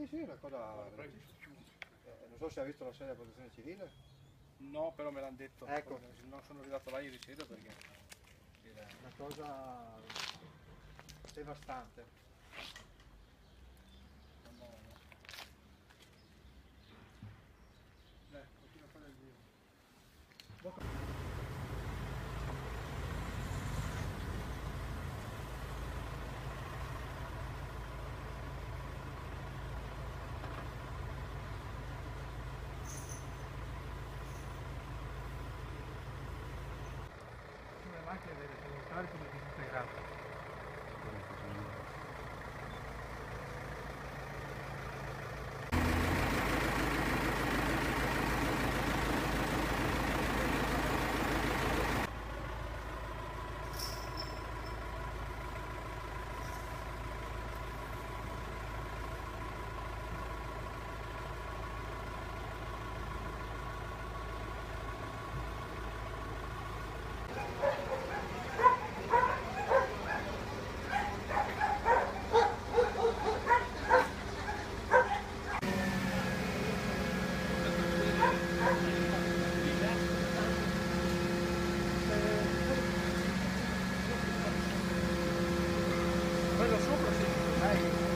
Sì, sì, una cosa... non so se ha visto la serie della protezione civile. No, però me l'hanno detto. Ecco. Non sono arrivato là ieri sera perché... Una cosa devastante. No. Continua a fare il giro. Le macchine deve mostrare come disintegrate. Quello sopra sì, dai.